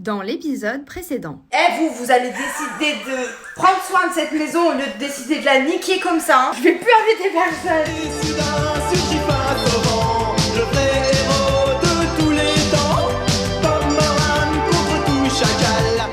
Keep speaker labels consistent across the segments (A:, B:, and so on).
A: dans l'épisode précédent.
B: Vous allez décider de prendre soin de cette maison au lieu de décider de la niquer comme ça, hein. Je vais plus inviter personne.
C: Le vrai héros de tous les temps, Tom Moran contre tout chacal.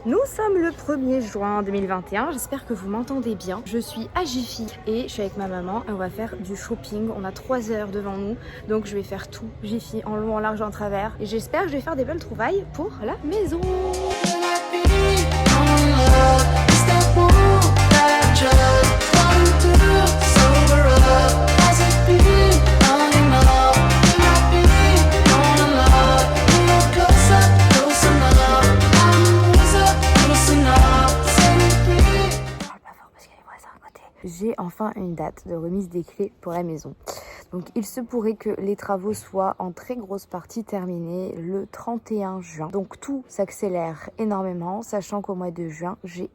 A: Nous sommes le 1er juin 2021, j'espère que vous m'entendez bien. Je suis à Jiffy et je suis avec ma maman et on va faire du shopping. On a 3 heures devant nous, donc je vais faire tout Jiffy en long, en large, en travers. Et j'espère que je vais faire des belles trouvailles pour la maison. J'ai enfin une date de remise des clés pour la maison. Donc il se pourrait que les travaux soient en très grosse partie terminés le 31 juin. Donc tout s'accélère énormément, sachant qu'au mois de juin, j'ai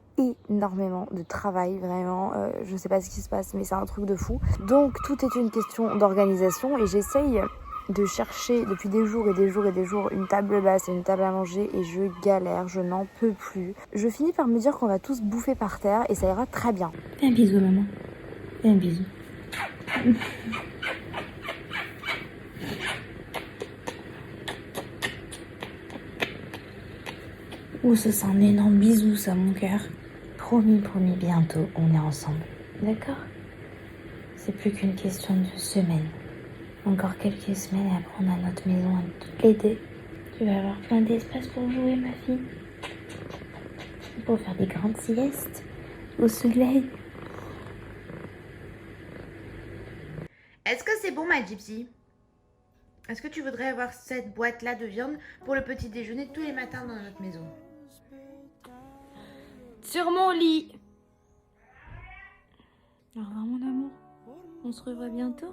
A: énormément de travail, vraiment. Je sais pas ce qui se passe, mais c'est un truc de fou. Donc tout est une question d'organisation et j'essaye de chercher depuis des jours et des jours et des jours une table basse et une table à manger et je galère, je n'en peux plus. Je finis par me dire qu'on va tous bouffer par terre et ça ira très bien.
D: Fais un bisou maman, fais un bisou. Oh, ça c'est un énorme bisou ça mon cœur. Promis, bientôt on est ensemble, d'accord? C'est plus qu'une question de semaines. Encore quelques semaines et après on a notre maison à toutes les deux. Tu vas avoir plein d'espace pour jouer ma fille. Pour faire des grandes siestes au soleil.
B: Est-ce que c'est bon ma gypsy? Est-ce que tu voudrais avoir cette boîte là de viande pour le petit déjeuner tous les matins dans notre maison?
D: Sur mon lit. Au revoir mon amour. On se revoit bientôt.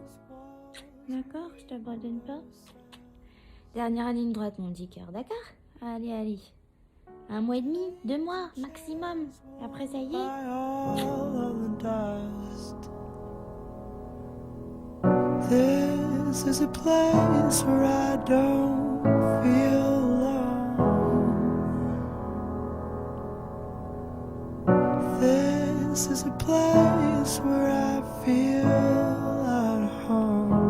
D: D'accord, je t'abandonne pas. Dernière ligne droite, mon petit cœur, d'accord? Allez. 1 mois et demi, 2 mois, maximum. Après, ça y est.
C: This is a place where I don't feel alone. This is a place where I feel at home.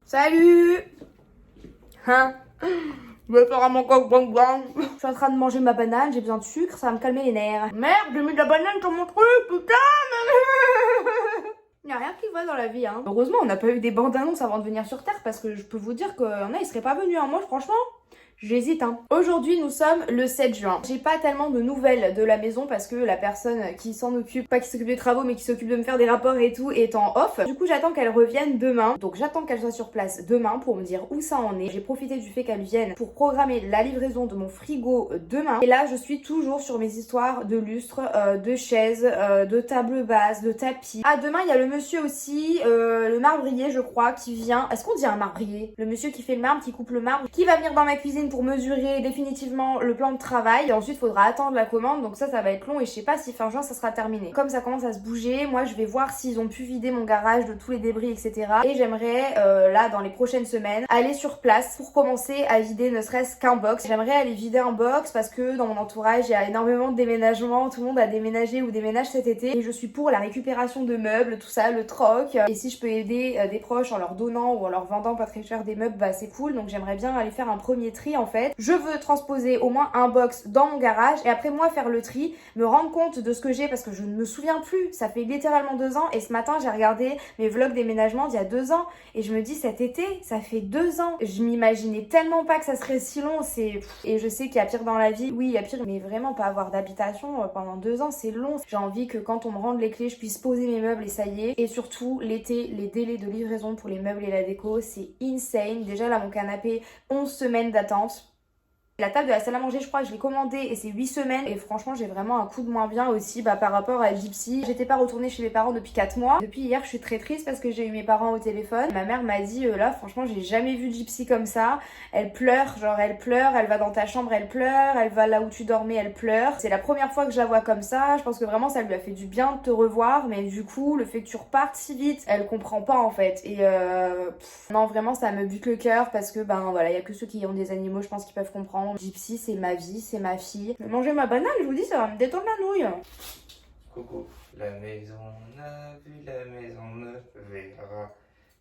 B: Salut! Hein? Je vais faire mon coq bang bang. Je suis en train de manger ma banane, j'ai besoin de sucre, ça va me calmer les nerfs. Merde, j'ai mis de la banane sur mon truc, putain! Il n'y a rien qui va dans la vie, hein. Heureusement, on n'a pas eu des bandes annonces avant de venir sur Terre parce que je peux vous dire qu'il y en a, ils seraient pas venus, hein. Moi, franchement, j'hésite, hein. Aujourd'hui, nous sommes le 7 juin. J'ai pas tellement de nouvelles de la maison parce que la personne qui s'en occupe, pas qui s'occupe des travaux, mais qui s'occupe de me faire des rapports et tout, est en off. Du coup, j'attends qu'elle revienne demain. Donc, j'attends qu'elle soit sur place demain pour me dire où ça en est. J'ai profité du fait qu'elle vienne pour programmer la livraison de mon frigo demain. Et là, je suis toujours sur mes histoires de lustres, de chaises, de table basse, de tapis. Ah, demain, il y a le monsieur aussi, le marbrier, je crois, qui vient. Est-ce qu'on dit un marbrier? Le monsieur qui fait le marbre, qui coupe le marbre, qui va venir dans ma cuisine pour mesurer définitivement le plan de travail. Et ensuite, il faudra attendre la commande. Donc ça va être long et je sais pas si fin juin, ça sera terminé. Comme ça commence à se bouger, moi, je vais voir s'ils ont pu vider mon garage de tous les débris, etc. Et j'aimerais, là, dans les prochaines semaines, aller sur place pour commencer à vider ne serait-ce qu'un box. J'aimerais aller vider un box parce que dans mon entourage, il y a énormément de déménagements. Tout le monde a déménagé ou déménage cet été. Et je suis pour la récupération de meubles, tout ça, le troc. Et si je peux aider des proches en leur donnant ou en leur vendant pas très cher des meubles, bah c'est cool. Donc j'aimerais bien aller faire un premier tri en fait. Je veux transposer au moins un box dans mon garage et après moi faire le tri, me rendre compte de ce que j'ai parce que je ne me souviens plus. Ça fait littéralement 2 ans et ce matin j'ai regardé mes vlogs déménagement d'il y a 2 ans et je me dis cet été ça fait 2 ans. Je m'imaginais tellement pas que ça serait si long. Et je sais qu'il y a pire dans la vie. Oui, il y a pire, mais vraiment pas avoir d'habitation pendant 2 ans, c'est long. J'ai envie que quand on me rende les clés, je puisse poser mes meubles et ça y est. Et surtout l'été, les délais de livraison pour les meubles et la déco, c'est insane. Déjà là mon canapé, 11 semaines d'attente. La table de la salle à manger, je crois que je l'ai commandée et c'est 8 semaines. Et franchement, j'ai vraiment un coup de moins bien aussi par rapport à Gypsy. J'étais pas retournée chez mes parents depuis 4 mois. Depuis hier, je suis très triste parce que j'ai eu mes parents au téléphone. Ma mère m'a dit, là, franchement, j'ai jamais vu Gypsy comme ça. Elle pleure, genre elle pleure, elle va dans ta chambre, elle pleure, elle va là où tu dormais, elle pleure. C'est la première fois que je la vois comme ça. Je pense que vraiment, ça lui a fait du bien de te revoir. Mais du coup, le fait que tu repartes si vite, elle comprend pas en fait. Et non, vraiment, ça me bute le cœur parce que, ben voilà, il y a que ceux qui ont des animaux, je pense, qui peuvent comprendre. Gypsy, c'est ma vie, c'est ma fille. Je vais manger ma banane, je vous dis, ça va me détendre la nouille.
E: Coucou, la maison neuve, la maison neuve verra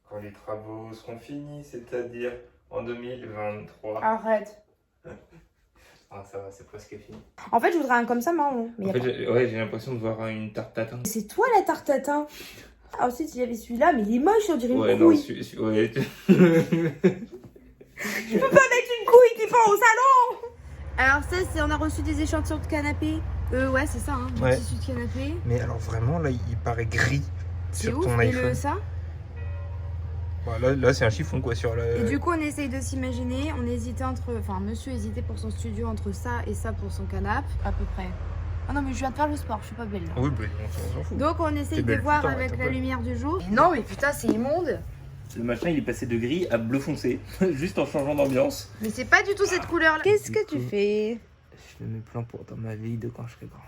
E: quand les travaux seront finis, c'est-à-dire en 2023.
B: Arrête.
E: Ah, ça va, c'est presque fini.
B: En fait, je voudrais un comme ça marron. Mais
E: En fait, j'ai l'impression de voir une tarte tatin.
B: c'est toi la tarte tatin. Ah, ensuite, il y avait celui-là, mais il est moche, on dirait une
E: Ouais,
B: couille.
E: non, ouais.
B: Je peux pas mettre une couille qui pend au salon. Alors ça, c'est on a reçu des échantillons de canapé. Ouais, c'est ça, hein,
E: Ouais.
B: tissu de canapé.
E: Mais alors vraiment, là, il paraît gris
B: C'est
E: sur
B: ouf.
E: ton
B: Et
E: iPhone.
B: ça.
E: Là, c'est un chiffon, quoi, sur le...
B: Et du coup, on essaye de s'imaginer. On hésitait entre, enfin, monsieur hésitait pour son studio entre ça et ça pour son canapé, à peu près. Ah non, mais je viens de faire le sport, je suis pas belle là.
E: Oui, bah, on s'en fout.
B: Donc on essaye
E: T'es
B: de
E: belle
B: voir
E: tout le temps,
B: avec
E: ouais,
B: la
E: t'as pas-
B: lumière du jour. Mais non, mais putain, c'est immonde.
F: Le machin il est passé de gris à bleu foncé, juste en changeant d'ambiance.
B: Mais c'est pas du tout cette couleur là. Qu'est-ce que tu fais?
E: Je fais mes plans pour dans ma vie de quand je serai grand.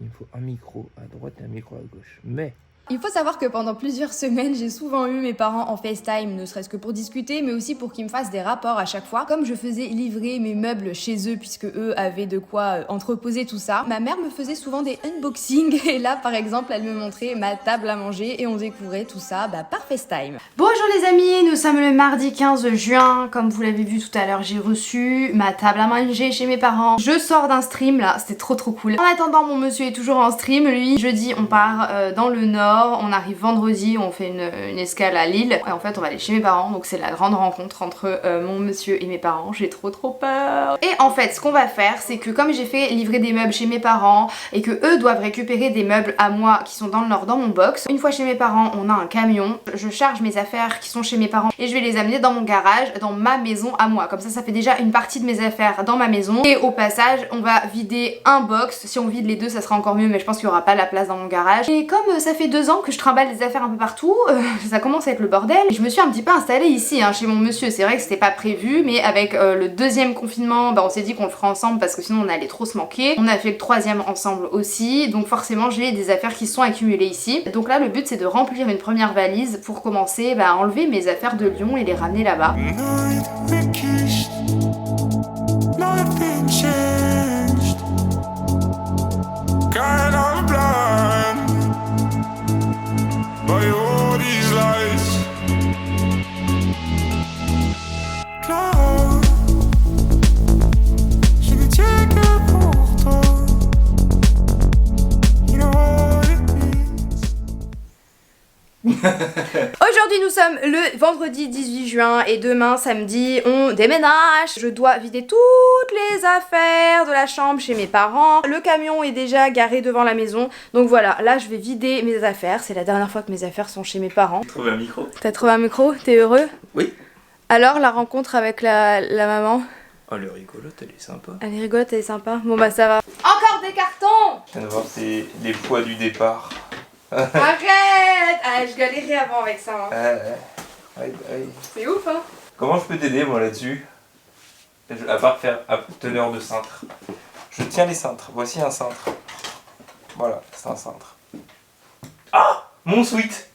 E: Il me faut un micro à droite et un micro à gauche. Mais
G: Il faut savoir que pendant plusieurs semaines, j'ai souvent eu mes parents en FaceTime, ne serait-ce que pour discuter, mais aussi pour qu'ils me fassent des rapports à chaque fois. Comme je faisais livrer mes meubles chez eux, puisque eux avaient de quoi entreposer tout ça, ma mère me faisait souvent des unboxings. Et là, par exemple, elle me montrait ma table à manger et on découvrait tout ça par FaceTime.
B: Bonjour les amis, nous sommes le mardi 15 juin. Comme vous l'avez vu tout à l'heure, j'ai reçu ma table à manger chez mes parents. Je sors d'un stream là, c'était trop cool. En attendant, mon monsieur est toujours en stream. Lui, jeudi, on part dans le nord. On arrive vendredi, on fait une escale à Lille. Et en fait, on va aller chez mes parents. Donc c'est la grande rencontre entre mon monsieur et mes parents. J'ai trop peur. Et en fait, ce qu'on va faire, c'est que comme j'ai fait livrer des meubles chez mes parents et que eux doivent récupérer des meubles à moi qui sont dans le nord dans mon box, une fois chez mes parents, on a un camion. Je charge mes affaires qui sont chez mes parents et je vais les amener dans mon garage, dans ma maison à moi. Comme ça fait déjà une partie de mes affaires dans ma maison. Et au passage, on va vider un box. Si on vide les deux, ça sera encore mieux, mais je pense qu'il n'y aura pas la place dans mon garage. Et comme ça fait 2 ans que je trimballe des affaires un peu partout, ça commence à être le bordel. Je me suis un petit peu installée ici, hein, chez mon monsieur. C'est vrai que c'était pas prévu, mais avec le 2e confinement, on s'est dit qu'on le ferait ensemble parce que sinon on allait trop se manquer. On a fait le 3e ensemble aussi, donc forcément j'ai des affaires qui sont accumulées ici. Donc là, le but c'est de remplir une première valise pour commencer à enlever mes affaires de Lyon et les ramener là-bas. Aujourd'hui nous sommes le vendredi 18 juin et demain samedi on déménage. Je dois vider toutes les affaires de la chambre chez mes parents. Le camion est déjà garé devant la maison. Donc voilà, là je vais vider mes affaires. C'est la dernière fois que mes affaires sont chez mes parents.
F: J'ai trouvé un micro.
B: T'as trouvé un micro? T'es heureux?
F: Oui.
B: Alors la rencontre avec la maman?
F: Oh, elle est rigolote, elle est sympa.
B: Elle est rigolote, elle est sympa. Bon bah ça va. Encore des cartons!
E: je viens de voir les poids du départ.
B: Arrête! Ah, je galérais avant avec ça. Hein.
E: Ouais.
B: C'est ouf hein?
E: Comment je peux t'aider moi là-dessus? À part faire à teneur de cintre. Je tiens les cintres. Voici un cintre. Voilà, c'est un cintre. Ah! Mon sweat!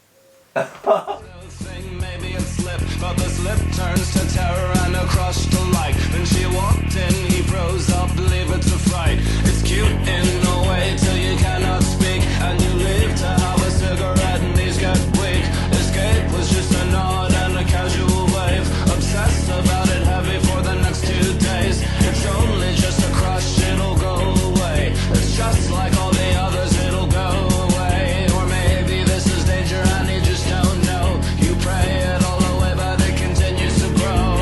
C: Maybe it slipped, but the slip turns to terror and a crush to light. When she walked in, he froze up, leave it to fright. It's cute in a way till you cannot speak, and you leave to have a cigarette and these get weak. Escape was just a nod and a casual wave. Obsessed about it heavy for the next 2 days. It's only just a crush, it'll go away. It's just like all the others, it'll go away. Or maybe this is danger and you just don't know. You pray it all away, but it continues to grow.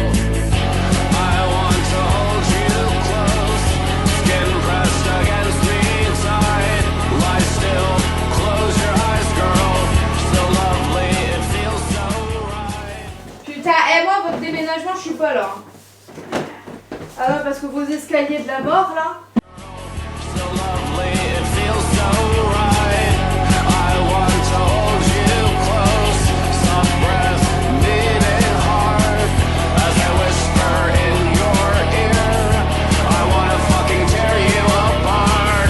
C: I want to hold you close, skin pressed against me tight. Lie still, close your eyes, girl. So lovely, it feels so right.
B: Putain, et moi votre déménagement je suis pas là. Ah non, parce que vos escaliers de la mort là.
C: So lovely, it feels so right. I want to hold you close. Soft breath, beating hard. As I whisper in your ear, I wanna fucking tear you apart.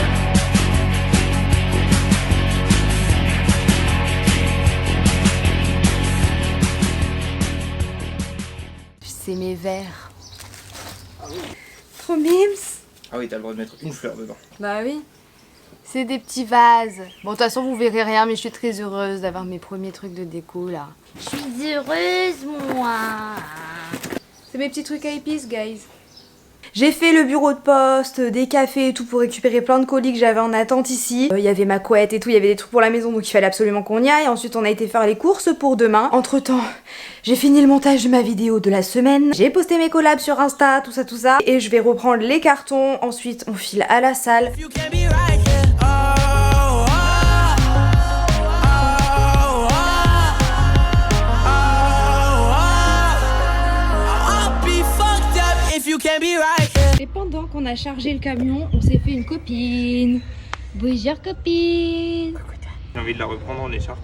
A: C'est mes verres.
B: Trop mimes.
E: Ah oui, t'as le droit de mettre une fleur dedans.
A: Bah oui. C'est des petits vases. Bon, de toute façon, vous verrez rien, mais je suis très heureuse d'avoir mes premiers trucs de déco là. Je suis heureuse, moi.
B: C'est mes petits trucs à épices, guys. J'ai fait le bureau de poste, des cafés et tout pour récupérer plein de colis que j'avais en attente ici. Il y avait ma couette et tout, il y avait des trucs pour la maison donc il fallait absolument qu'on y aille. Ensuite on a été faire les courses pour demain. Entre temps, j'ai fini le montage de ma vidéo de la semaine. J'ai posté mes collabs sur Insta, tout ça. Et je vais reprendre les cartons. Ensuite on file à la salle.
G: Et pendant qu'on a chargé le camion, on s'est fait une copine. Bonjour copine.
E: J'ai envie de la reprendre en écharpe.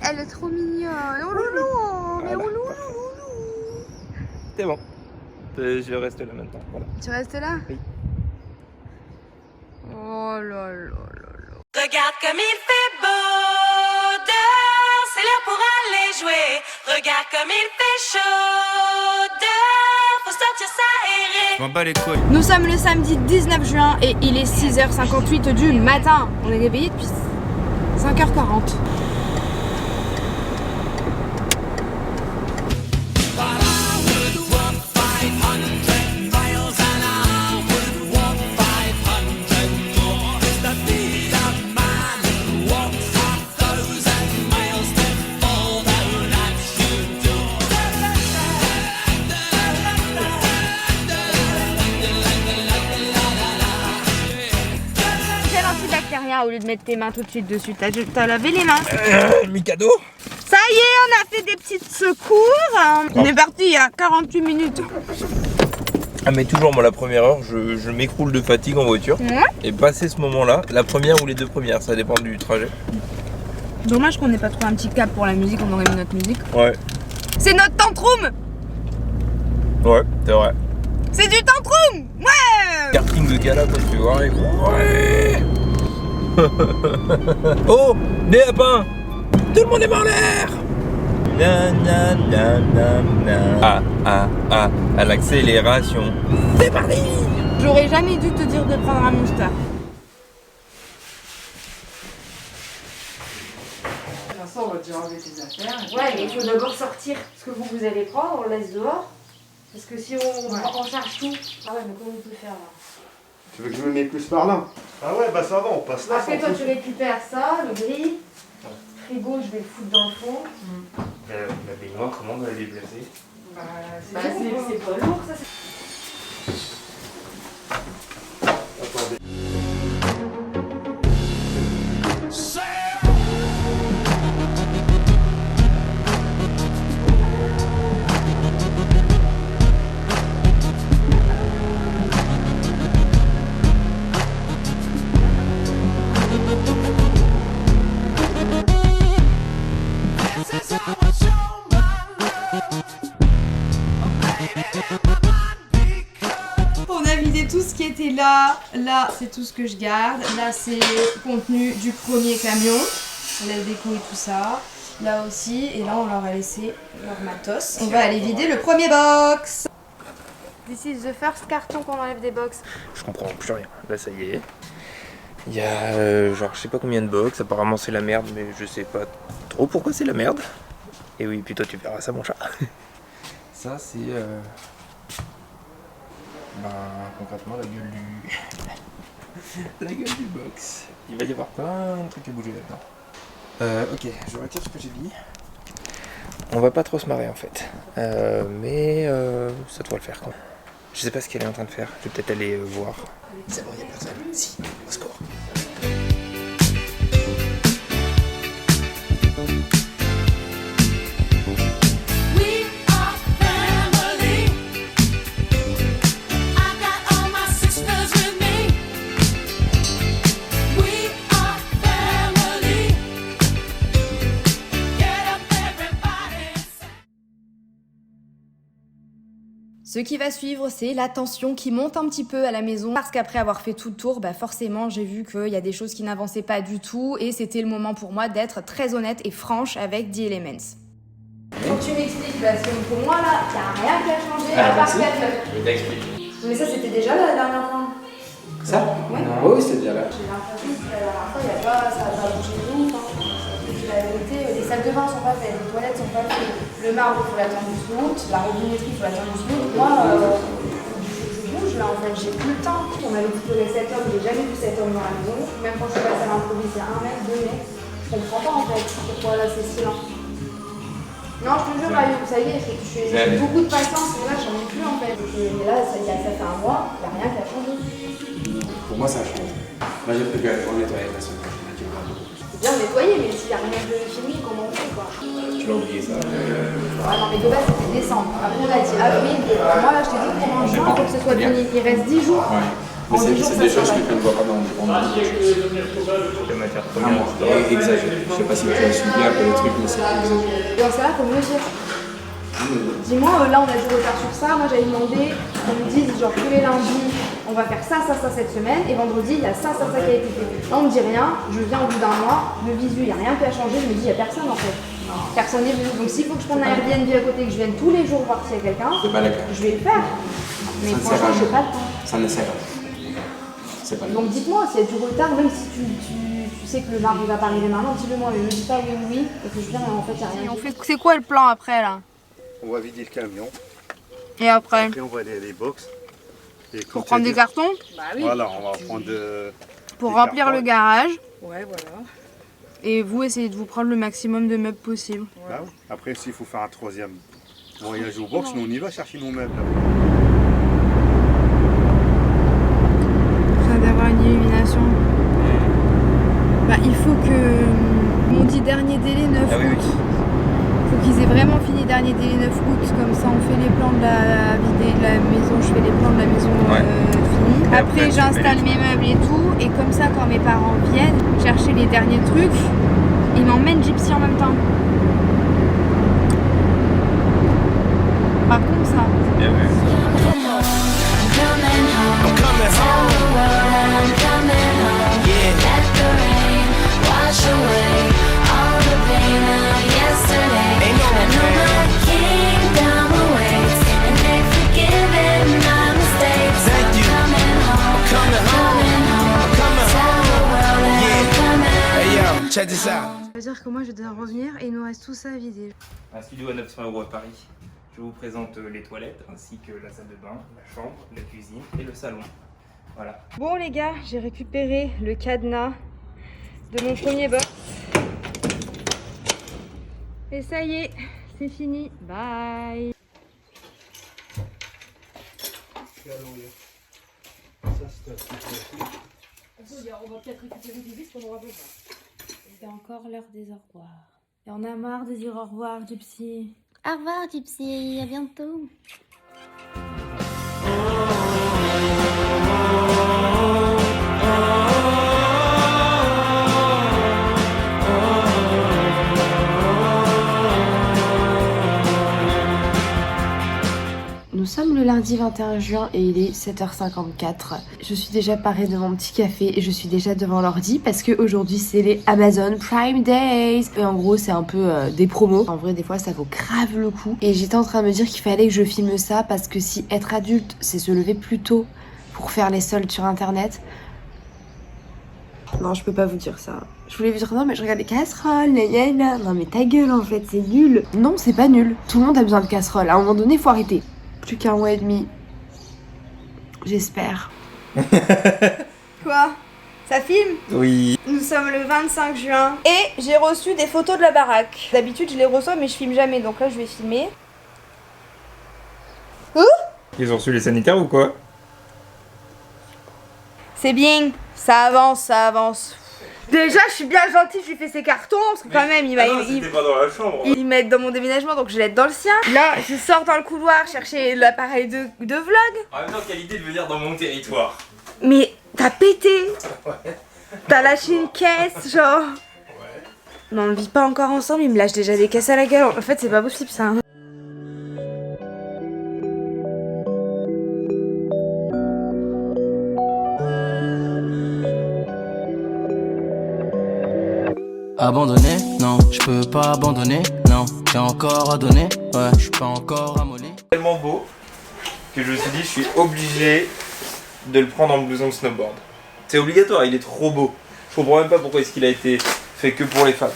A: Elle est trop mignonne. Oh loulou, mais oh loulou.
E: C'est bon. Je reste là maintenant. Voilà.
A: Tu restes là?
E: Oui.
A: Oh là là là.
H: Regarde comme il fait beau dehors, c'est l'heure pour aller jouer. Regarde comme il fait chaud dehors, faut sortir s'aérer.
E: Je m'en bats les couilles.
B: Nous sommes le samedi 19 juin et il est 6h58 du matin. On est réveillés depuis 5h40. Au lieu de mettre tes mains tout de suite dessus, t'as lavé les mains.
E: Mikado.
B: Ça y est, on a fait des petites secours. On est parti il y a 48 minutes.
E: Ah mais toujours moi la première heure je m'écroule de fatigue en voiture.
B: Ouais.
E: Et passé ce moment là, la première ou les deux premières, ça dépend du trajet.
B: Dommage qu'on n'ait pas trouvé un petit cap pour la musique, on aurait mis notre musique.
E: Ouais.
B: C'est notre tantrum.
E: Ouais, c'est vrai.
B: C'est du tantrum. Ouais.
E: Karting de gala quand tu vois. Ouais. Oh, des lapins. Tout le monde est mort l'air. À l'accélération. C'est parti.
B: J'aurais jamais dû te dire de prendre un Monster.
I: On va déjà enlever tes affaires.
B: Ouais, mais il faut d'abord sortir ce que vous allez prendre, on le laisse dehors. Parce que si on charge tout. Ah ouais, mais comment on peut faire là?
I: Tu veux que je me mette plus par là? Ah ouais, bah ça va, on passe là.
B: Après, toi, tu récupères ça, le gris. Frigo, je vais le foutre dans le fond.
E: La baignoire, comment on va la déplacer?
B: C'est pas lourd, ça.
I: Attendez.
B: On a vidé tout ce qui était là. Là, c'est tout ce que je garde. Là, c'est le contenu du premier camion. La déco et tout ça. Là aussi. Et là, on leur a laissé leur matos. On va aller vider le premier box. This is the first carton qu'on enlève des box.
E: Je comprends plus rien. Là, ça y est. Il y a genre je sais pas combien de box. Apparemment, c'est la merde, mais je sais pas trop pourquoi c'est la merde. Et oui, puis toi, tu verras ça, mon chat. Ça, c'est concrètement la gueule du la gueule du box. Il va y avoir plein de trucs à bouger là-dedans. Ok, je retire ce que j'ai dit. On va pas trop se marrer en fait, mais ça doit le faire quoi. Je sais pas ce qu'elle est en train de faire. Je vais peut-être aller voir. C'est bon, il y a personne. Si, au secours.
H: We are family. I
G: Ce qui va suivre, c'est la tension qui monte un petit peu à la maison parce qu'après avoir fait tout le tour, forcément j'ai vu qu'il y a des choses qui n'avançaient pas du tout et c'était le moment pour moi d'être très honnête et franche avec The Elements. Faut que tu m'expliques parce que pour moi là, il n'y a rien qui a changé à part qu'elle.
E: Je t'explique.
G: Mais ça c'était déjà là la dernière fois.
E: Ça?
G: Ouais.
E: Oui, c'était déjà là.
G: J'ai l'impression que la dernière fois, ça n'a pas bougé de ouf. Et puis la vérité, les salles de bain sont pas faites, les toilettes sont pas faites, le marbre il faut l'attendre jusqu'au août, la robinetterie il faut l'attendre jusqu'au août. Moi, je bouge là en fait, j'ai plus le temps. On avait tutoré 7 hommes, j'ai jamais vu 7 hommes dans la maison. Même quand je suis passée à l'improviste, il y a 1 mec, 2 mecs. Je comprends pas en fait pourquoi là c'est si lent. Non, je te jure, Mario, ça y est, j'ai beaucoup de patience, mais là j'en ai plus en fait. Mais là, ça fait 1 mois, il n'y a rien qui a changé.
J: Pour moi, ça change. Moi, j'ai prévu à nettoyer la semaine prochaine.
G: C'est bien nettoyer, mais s'il n'y a rien de chimique, comment on fait quoi?
J: Tu l'as oublié ça.
G: Ah non, mais de base c'était décembre. Après, on a dit avril. Moi là, je t'ai dit pour en juin, il faut que ce soit fini. Il reste 10 jours.
J: Ouais. Mais c'est des choses que tu ne vois pas dans le
E: La matière première.
J: exagéré. Je sais pas si tu as suivi un peu les trucs, mais c'est exagéré.
G: Dans ce cas-là, faut me le dire. Dis-moi, là on a du retard sur ça. Moi j'avais demandé qu'on me dise genre tous les lundis, on va faire ça cette semaine. Et vendredi, il y a ça qui a été fait. Là on me dit rien. Je viens au bout d'un mois. Le visu, il n'y a rien qui a changé. Je me dis, il n'y a personne en fait. Personne n'est venu. Donc s'il faut que je prenne un Airbnb à côté, que je vienne tous les jours voir s'il y a quelqu'un, je vais le faire. Mais franchement, j'ai pas le temps.
J: Ça ne sert à rien.
G: Donc dites-moi s'il y a du retard, même si tu sais que le marbre va pas arriver maintenant, dis-le moi, mais me dis pas oui, et que je viens en fait il n'y a rien. C'est quoi le plan après là?
I: On va vider le camion.
G: Et après?
I: Après, on va aller les box.
G: Pour prendre des cartons?
I: Bah oui. Voilà, on va prendre
G: pour remplir
I: cartons.
G: Le garage.
K: Ouais, voilà.
G: Et vous, essayez de vous prendre le maximum de meubles possible.
I: Ouais. Bah oui. Après, s'il faut faire un 3e voyage au box, nous on y va chercher nos meubles.
G: D'avoir une illumination. Il faut que... On dit dernier délai 9 août. Il faut qu'ils aient vraiment fini dernier délai 9 août. Comme ça on fait les plans de la maison. Je fais les plans de la maison finis. Après j'installe mes meubles et tout. Et comme ça quand mes parents viennent chercher les derniers trucs, ils m'emmènent Gypsy en même temps. Pas con ça.
E: Bien vu.
C: Check this out.
G: Ça veut dire que moi je dois revenir et il nous reste tout ça à vider.
E: Un studio à 900 € à Paris. Je vous présente les toilettes ainsi que la salle de bain, la chambre, la cuisine et le salon. Voilà.
G: Bon les gars, j'ai récupéré le cadenas de mon premier box. Et ça y est, c'est fini. Bye. On va peut-être récupérer des vis qu'on aura besoin.
D: C'est encore l'heure des au revoir.
G: Et on a marre de dire au revoir, Gypsy.
D: Au revoir, Gypsy. À bientôt.
A: Nous sommes le lundi 21 juin et il est 7h54. Je suis déjà parée de mon petit café et je suis déjà devant l'ordi parce que aujourd'hui c'est les Amazon Prime Days. Et en gros c'est un peu des promos. En vrai des fois ça vaut grave le coup. Et j'étais en train de me dire qu'il fallait que je filme ça parce que si être adulte c'est se lever plus tôt pour faire les soldes sur internet. Non je peux pas vous dire ça. Je voulais vous dire non mais je regarde les casseroles, non mais ta gueule en fait c'est nul. Non c'est pas nul. Tout le monde a besoin de casseroles. À un moment donné faut arrêter. Plus qu'un mois et demi. J'espère.
G: Quoi? Ça filme?
E: Oui.
G: Nous sommes le 25 juin et j'ai reçu des photos de la baraque. D'habitude je les reçois mais je filme jamais donc là je vais filmer.
E: Ils ont reçu les sanitaires ou quoi?
G: C'est bien, ça avance. Déjà, je suis bien gentille, je lui fais ses cartons, parce que quand même, il
E: pas dans la chambre.
G: il m'aide dans mon déménagement, donc je l'aide dans le sien. Là, je sors dans le couloir chercher l'appareil de vlog.
E: En même temps, quelle idée de venir dans mon territoire.
G: Mais t'as pété. T'as lâché une caisse, genre. Ouais. Mais on ne vit pas encore ensemble, il me lâche déjà des caisses à la gueule. En fait, c'est pas possible ça.
K: Abandonné, non, je peux pas abandonner, non, j'ai encore à donner, ouais, je suis pas encore amolé.
E: Tellement beau que je me suis dit je suis obligé de le prendre en blouson de snowboard. C'est obligatoire, il est trop beau. Je comprends même pas pourquoi est-ce qu'il a été fait que pour les femmes.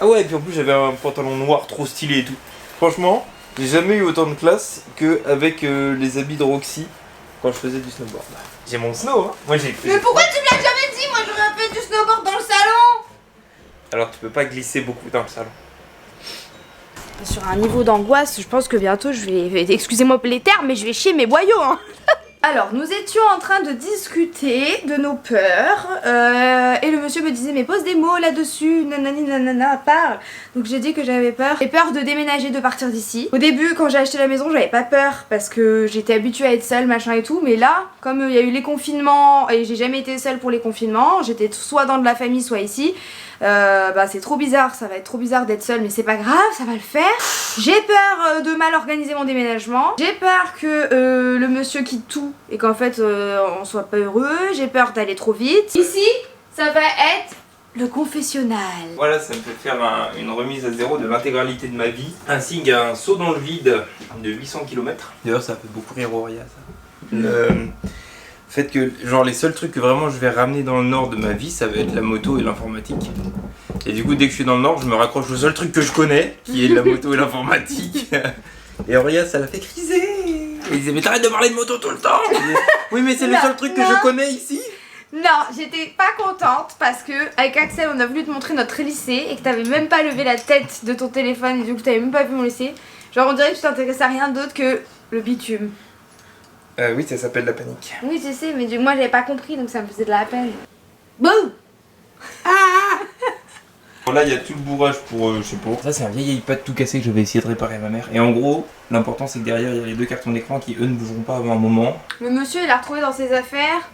E: Ah ouais, et puis en plus j'avais un pantalon noir trop stylé et tout. Franchement, j'ai jamais eu autant de classe qu'avec les habits de Roxy quand je faisais du snowboard. J'ai mon snow, hein. Moi j'ai.
B: Mais pourquoi tu me l'as jamais dit? Moi j'aurais fait du snowboard dans le salon.
E: Alors tu peux pas glisser beaucoup dans le salon.
B: Sur un niveau d'angoisse, je pense que bientôt je vais, excusez-moi les termes, mais je vais chier mes boyaux, hein. Alors, nous étions en train de discuter de nos peurs et le monsieur me disait mais pose des mots là-dessus, nanani nanana, parle. Donc j'ai dit que j'avais peur. J'ai peur de déménager, de partir d'ici. Au début, quand j'ai acheté la maison, j'avais pas peur parce que j'étais habituée à être seule, machin et tout. Mais là, comme il y a eu les confinements et j'ai jamais été seule pour les confinements, j'étais soit dans de la famille, soit ici. Bah c'est trop bizarre, ça va être trop bizarre d'être seule, mais c'est pas grave, ça va le faire. J'ai peur de mal organiser mon déménagement. J'ai peur que le monsieur quitte tout et qu'en fait on soit pas heureux. J'ai peur d'aller trop vite. Ici, ça va être le confessionnal.
E: Voilà, ça me fait faire une remise à zéro de l'intégralité de ma vie, ainsi qu'un saut dans le vide de 800 km. D'ailleurs, ça fait beaucoup rire Auria, ça. Le fait que, genre, les seuls trucs que vraiment je vais ramener dans le nord de ma vie, ça va être la moto et l'informatique. Et du coup, dès que je suis dans le nord, je me raccroche au seul truc que je connais, qui est la moto et l'informatique. Et Auria, ça l'a fait criser. Et il disait, mais t'arrêtes de parler de moto tout le temps. Oui, mais c'est le seul truc que je connais ici.
B: Non, j'étais pas contente parce que avec Axel on a voulu te montrer notre lycée et que t'avais même pas levé la tête de ton téléphone et du coup t'avais même pas vu mon lycée. Genre on dirait que tu t'intéressais à rien d'autre que le bitume.
E: Oui, ça s'appelle la panique.
B: Oui je sais mais moi j'avais pas compris donc ça me faisait de la peine. Bouh. Ah.
E: Là il y a tout le bourrage pour je sais pas. Ça c'est un vieil iPad tout cassé que je vais essayer de réparer à ma mère. Et en gros, l'important c'est que derrière il y a les deux cartons d'écran qui eux ne bougeront pas avant un moment.
B: Le monsieur il a retrouvé dans ses affaires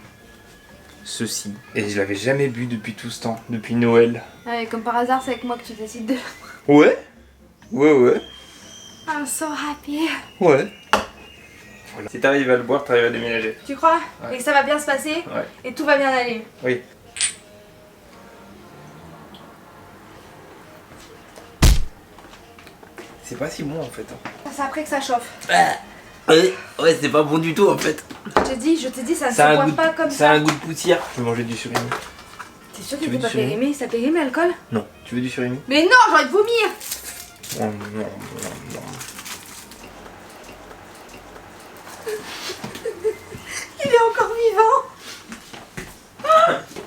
E: Ceci. Et je l'avais jamais bu depuis tout ce temps, depuis Noël.
B: Ouais, comme par hasard c'est avec moi que tu décides de...
E: Ouais. Ouais.
B: I'm so happy.
E: Ouais. Voilà. Si t'arrives à le boire, t'arrives à déménager.
B: Tu crois?
E: Ouais.
B: Et que ça va bien se passer?
E: Ouais.
B: Et tout va bien aller?
E: Oui. C'est pas si bon en fait.
B: C'est après que ça chauffe.
E: Ouais, c'est pas bon du tout en fait.
B: Je te dis, ça ne se boit pas comme ça.
E: Ça a un goût de poussière. Je vais manger du surimi.
B: T'es sûr que c'est pas périmé? Ça périme l'alcool?
E: Non. Tu veux du surimi?
B: Mais non, j'ai envie de vomir.
E: Non.
B: Il est encore vivant.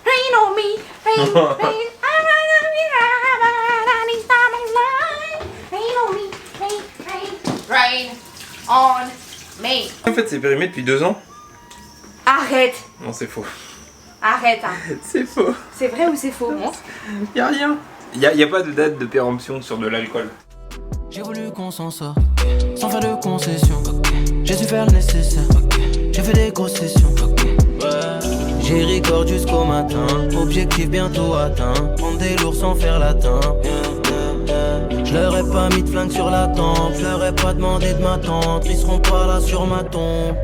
B: Rain on me, rain. Rain on me.
E: En fait, c'est périmé depuis 2 ans.
B: Arrête.
E: Non, c'est faux.
B: Arrête. Hein.
E: C'est faux.
B: C'est vrai ou c'est faux? Montre.
E: Y'a rien. Y a pas de date de péremption sur de l'alcool.
K: J'ai voulu qu'on s'en sorte, sans faire de concessions. J'ai su faire le nécessaire, j'ai fait des grosses sessions. J'ai record jusqu'au matin, objectif bientôt atteint. Prendre des lourds sans faire latin. Je leur ai pas mis de flingue sur la tempe, je leur ai pas demandé de m'attendre. Ils seront pas là sur ma tombe.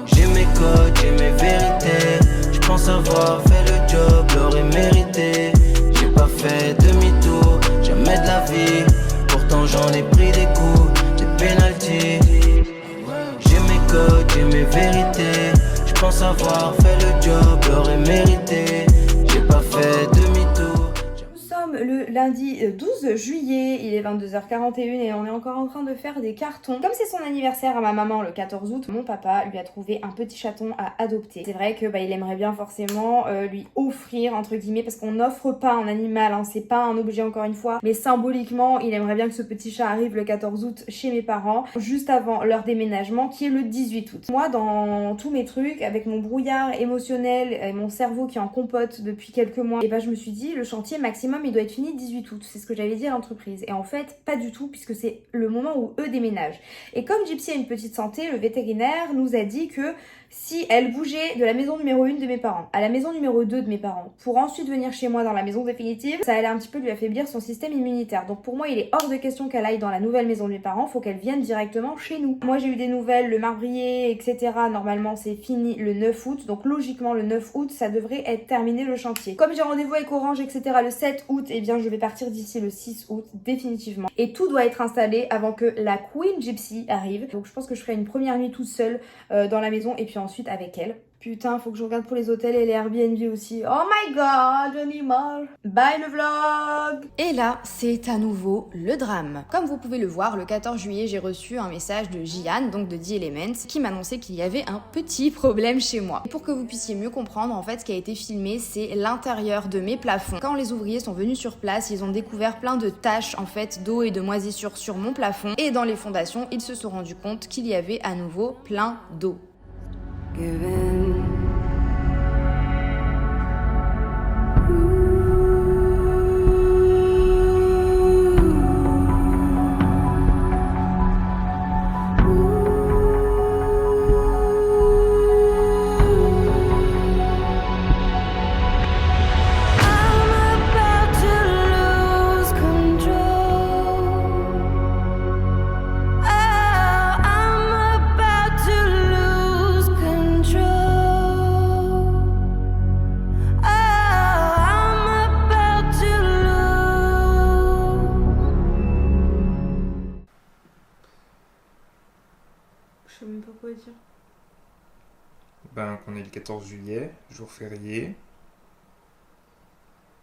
K: J'ai mes codes, j'ai mes vérités. Je pense avoir fait le job, l'aurais mérité. J'ai pas fait demi-tour, jamais de la vie. Pourtant j'en ai pris des coups, des pénaltys. J'ai mes codes, j'ai mes vérités. Je pense avoir fait le job, l'aurais mérité. J'ai pas fait demi-tour.
B: Nous sommes le lundi 12 juillet, il est 22h41 et on est encore en train de faire des cartons. Comme c'est son anniversaire à ma maman le 14 août, mon papa lui a trouvé un petit chaton à adopter. C'est vrai que il aimerait bien forcément lui offrir entre guillemets, parce qu'on n'offre pas un animal, hein, c'est pas un objet encore une fois, mais symboliquement il aimerait bien que ce petit chat arrive le 14 août chez mes parents, juste avant leur déménagement qui est le 18 août. Moi dans tous mes trucs, avec mon brouillard émotionnel et mon cerveau qui est en compote depuis quelques mois, et je me suis dit le chantier maximum il doit être fini 18 août, c'est ce que j'avais dit à l'entreprise. Et en fait, pas du tout, puisque c'est le moment où eux déménagent. Et comme Gypsy a une petite santé, le vétérinaire nous a dit que si elle bougeait de la maison numéro 1 de mes parents à la maison numéro 2 de mes parents, pour ensuite venir chez moi dans la maison définitive, ça allait un petit peu lui affaiblir son système immunitaire. Donc pour moi, il est hors de question qu'elle aille dans la nouvelle maison de mes parents, faut qu'elle vienne directement chez nous. Moi, j'ai eu des nouvelles, le marbrier, etc. Normalement, c'est fini le 9 août, donc logiquement, le 9 août, ça devrait être terminé le chantier. Comme j'ai rendez-vous avec Orange, etc. le 7 août, eh bien, je vais partir d'ici le 6 août, définitivement. Et tout doit être installé avant que la Queen Gypsy arrive. Donc je pense que je ferai une première nuit toute seule dans la maison et puis ensuite avec elle. Putain, faut que je regarde pour les hôtels et les Airbnb aussi. Oh my god, j'en ai marre. Bye le vlog.
G: Et là, c'est à nouveau le drame. Comme vous pouvez le voir, le 14 juillet, j'ai reçu un message de Jian, donc de The Elements, qui m'annonçait qu'il y avait un petit problème chez moi. Et pour que vous puissiez mieux comprendre, en fait, ce qui a été filmé, c'est l'intérieur de mes plafonds. Quand les ouvriers sont venus sur place, ils ont découvert plein de taches, en fait, d'eau et de moisissures sur mon plafond. Et dans les fondations, ils se sont rendus compte qu'il y avait à nouveau plein d'eau.
B: Je sais même pas quoi dire.
E: Ben, qu'on est le 14 juillet, jour férié.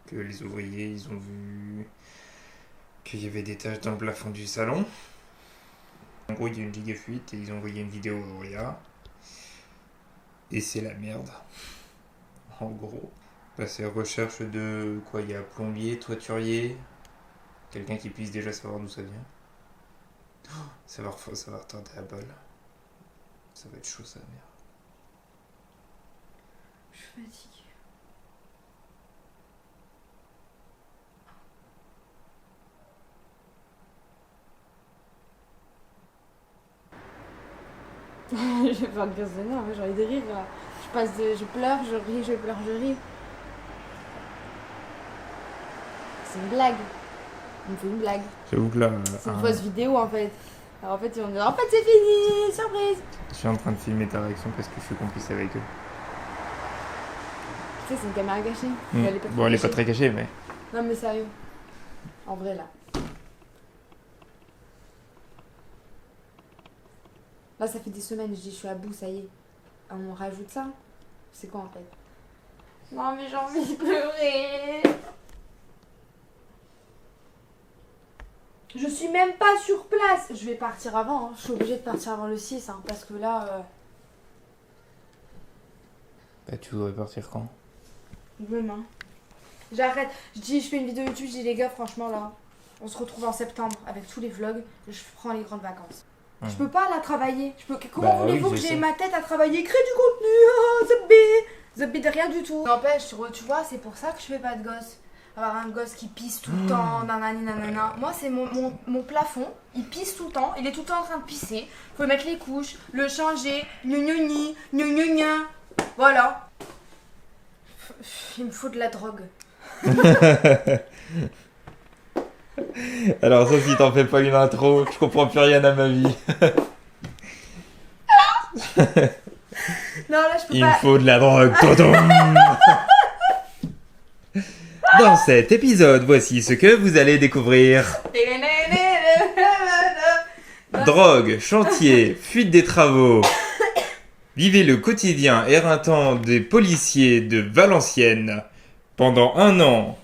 E: Que les ouvriers, ils ont vu qu'il y avait des taches dans le plafond du salon. En gros, il y a une giga fuite et ils ont envoyé une vidéo à Auria. Et c'est la merde. En gros. Bah, c'est recherche de quoi? Il y a plombier, toiturier. Quelqu'un qui puisse déjà savoir d'où ça vient. Ça va retarder la balle. Ça va être chaud, ça, merde.
B: Je suis fatiguée. Je vais faire une crise de nerfs, j'ai envie de rire là. Je pleure, je ris, je pleure, je ris. C'est une blague. On me fait une blague.
E: J'avoue que là.
B: C'est une fausse vidéo en fait. Alors en fait ils vont dire en fait c'est fini, surprise.
E: Je suis en train de filmer ta réaction parce que je suis complice avec eux.
B: Tu sais c'est une caméra cachée.
E: Elle est pas très cachée mais.
B: Non mais sérieux. En vrai là. Là ça fait des semaines, je dis je suis à bout, ça y est. On rajoute ça. C'est quoi en fait? Non mais j'ai envie de pleurer. Je suis même pas sur place. Je vais partir avant, hein. Je suis obligée de partir avant le 6 hein, parce que là...
E: Bah tu voudrais partir quand?
B: Demain. J'arrête. Je fais une vidéo YouTube, je dis les gars franchement là, on se retrouve en septembre avec tous les vlogs, je prends les grandes vacances. Je peux pas là travailler. Comment voulez-vous que j'ai ma tête à travailler? Créer du contenu, Zobé de rien du tout. N'empêche, tu vois, c'est pour ça que je fais pas de gosse. Avoir un gosse qui pisse tout le temps, nanani nanana. Moi, c'est mon plafond, il pisse tout le temps, il est tout le temps en train de pisser. Faut mettre les couches, le changer, gna. Voilà. Il me faut de la drogue.
E: Alors ça, si t'en fais pas une intro, je comprends plus rien à ma vie.
B: Non, là, je peux
E: Il
B: pas...
E: me faut de la drogue. Dans cet épisode, voici ce que vous allez découvrir. Drogue, chantier, fuite des travaux. Vivez le quotidien éreintant des policiers de Valenciennes pendant 1 an.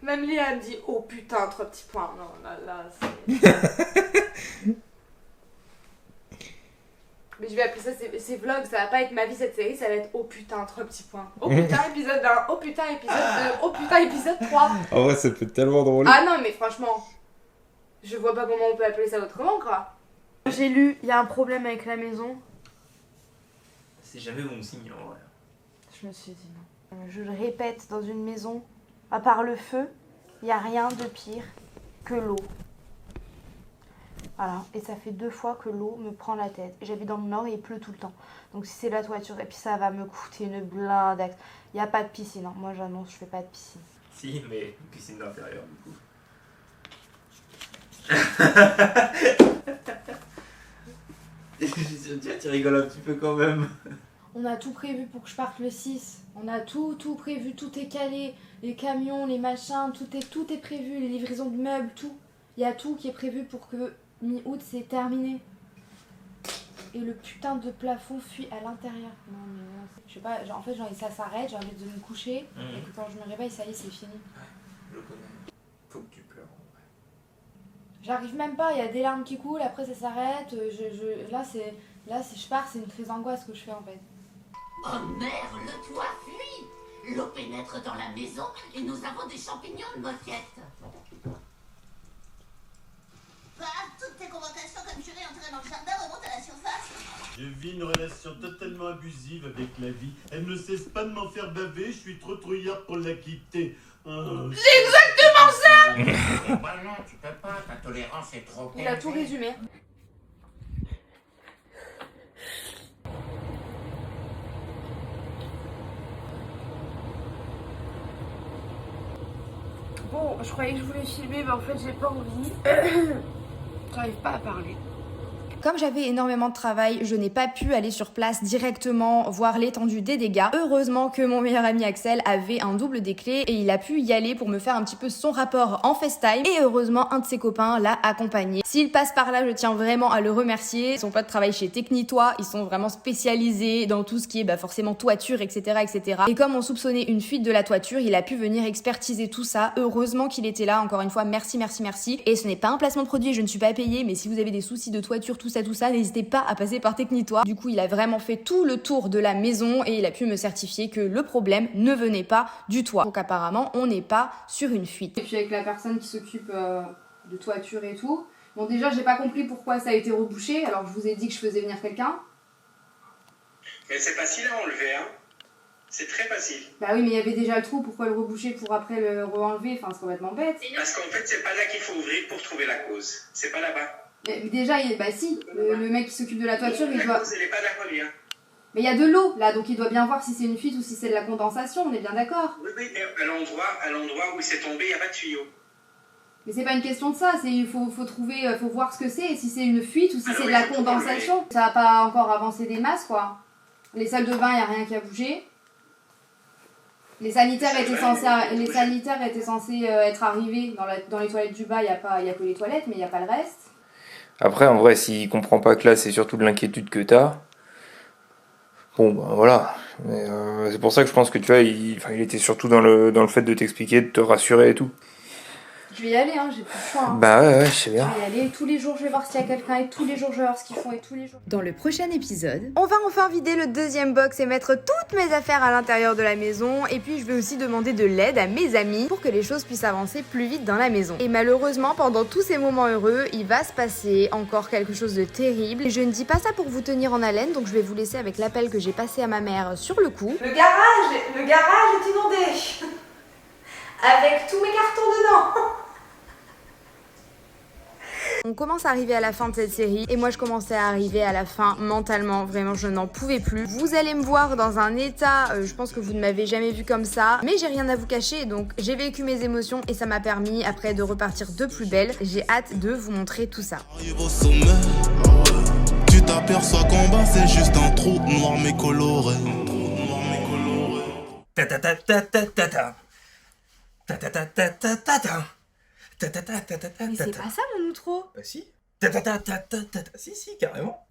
B: Même Léa me dit oh putain 3 petits points. Non là c'est... Mais je vais appeler ça ces vlogs, ça va pas être ma vie cette série, ça va être oh putain 3 petits points. Oh putain épisode 1, oh putain épisode 2, oh putain épisode 3.
E: En vrai ça peut être tellement drôle.
B: Ah non mais franchement, je vois pas comment on peut appeler ça autrement quoi. J'ai lu, il y a un problème avec la maison.
E: C'est jamais bon signe en vrai.
B: Je me suis dit non. Je le répète dans une maison, à part le feu,
A: Il n'y a rien de pire que l'eau. Voilà, et ça fait 2 fois que l'eau me prend la tête. J'habite dans le nord et il pleut tout le temps. Donc si c'est la toiture, et puis ça va me coûter une blinde. Il n'y a pas de piscine, hein. Moi j'annonce, je fais pas de piscine.
E: Si, mais une piscine d'intérieur du coup. Tu rigoles un petit peu quand même.
A: On a tout prévu pour que je parte le 6. On a tout prévu, tout est calé. Les camions, les machins, tout est prévu. Les livraisons de meubles, tout. Il y a tout qui est prévu pour que mi-août c'est terminé. Et le putain de plafond fuit à l'intérieur. Non mais non, je sais pas, genre, en fait genre, ça s'arrête, j'ai envie de me coucher. Et que quand je me réveille, ça y est, c'est fini.
E: Je le connais. Faut que tu pleures en vrai.
A: J'arrive même pas, il y a des larmes qui coulent, après ça s'arrête. Là, je pars, c'est une crise d'angoisse que je fais en fait.
L: Oh merde, le toit fuit! L'eau pénètre dans la maison et nous avons des champignons de moquette. Toutes tes convocations comme juré entrées dans le jardin remontent à la surface.
M: Je vis une relation totalement abusive avec la vie. Elle ne cesse pas de m'en faire baver, je suis trop trouillard pour la quitter.
B: C'est exactement ça!
L: Bah non, tu peux pas, ta tolérance est trop
A: Il a tout résumé. Bon, je croyais que je voulais filmer, mais en fait j'ai pas envie. J'arrive pas à parler.
G: Comme j'avais énormément de travail, je n'ai pas pu aller sur place directement voir l'étendue des dégâts. Heureusement que mon meilleur ami Axel avait un double des clés et il a pu y aller pour me faire un petit peu son rapport en FaceTime. Et heureusement, un de ses copains l'a accompagné. S'il passe par là, je tiens vraiment à le remercier. Son pote travaille chez Technitoit, ils sont vraiment spécialisés dans tout ce qui est forcément toiture, etc., etc. Et comme on soupçonnait une fuite de la toiture, il a pu venir expertiser tout ça. Heureusement qu'il était là. Encore une fois, merci, merci, merci. Et ce n'est pas un placement de produit, je ne suis pas payée, mais si vous avez des soucis de toiture, tout ça, n'hésitez pas à passer par Technitoit. Du coup, il a vraiment fait tout le tour de la maison et il a pu me certifier que le problème ne venait pas du toit. Donc apparemment, on n'est pas sur une fuite.
B: Et puis avec la personne qui s'occupe de toiture et tout. Bon, déjà, j'ai pas compris pourquoi ça a été rebouché, alors je vous ai dit que je faisais venir quelqu'un.
N: Mais c'est facile à enlever, hein. C'est très facile.
B: Bah oui, mais il y avait déjà le trou, pourquoi le reboucher pour après le re-enlever? Enfin, c'est complètement bête.
N: Parce qu'en fait, c'est pas là qu'il faut ouvrir pour trouver la cause. C'est pas là-bas.
B: Mais déjà, si, le mec qui s'occupe de la toiture, il doit...
N: La cause, elle est pas là, hein.
B: Mais il y a de l'eau, là, donc il doit bien voir si c'est une fuite ou si c'est de la condensation, on est bien d'accord.
N: Oui, mais à l'endroit où c'est tombé, il n'y a pas de tuyau.
B: Mais c'est pas une question de ça, il faut voir ce que c'est, si c'est une fuite ou si c'est de la condensation. Ça n'a pas encore avancé des masses, quoi. Les salles de bain, il n'y a rien qui a bougé. Les sanitaires étaient censés être arrivés dans les toilettes du bas, il y a que les toilettes, mais il n'y a pas le reste.
E: Après, en vrai, s'il comprend pas que là, c'est surtout de l'inquiétude que t'as, bon, ben voilà. Mais c'est pour ça que je pense que tu vois, il était surtout dans le fait de t'expliquer, de te rassurer et tout.
B: Je vais y aller, hein, j'ai plus le choix. Hein.
E: Bah ouais, je sais bien.
B: Je vais y aller, tous les jours je vais voir s'il y a quelqu'un et tous les jours je vais voir ce qu'ils font et tous les jours.
G: Dans le prochain épisode, on va enfin vider le deuxième box et mettre toutes mes affaires à l'intérieur de la maison. Et puis je vais aussi demander de l'aide à mes amis pour que les choses puissent avancer plus vite dans la maison. Et malheureusement, pendant tous ces moments heureux, il va se passer encore quelque chose de terrible. Et je ne dis pas ça pour vous tenir en haleine, donc je vais vous laisser avec l'appel que j'ai passé à ma mère sur le coup.
B: Le garage est inondé avec tous mes cartons dedans.
G: On commence à arriver à la fin de cette série et moi je commençais à arriver à la fin mentalement, vraiment je n'en pouvais plus. Vous allez me voir dans un état, je pense que vous ne m'avez jamais vu comme ça, mais j'ai rien à vous cacher, donc j'ai vécu mes émotions et ça m'a permis après de repartir de plus belle. J'ai hâte de vous montrer tout ça.
O: Tu t'aperçois qu'en bas c'est juste un trou noir mais coloré.
E: Ta ta ta ta ta ta ta. Ta ta ta ta ta ta ta.
G: Mais c'est pas ça mon outro.
E: Bah si. Ta ta ta ta ta ta. Si, carrément.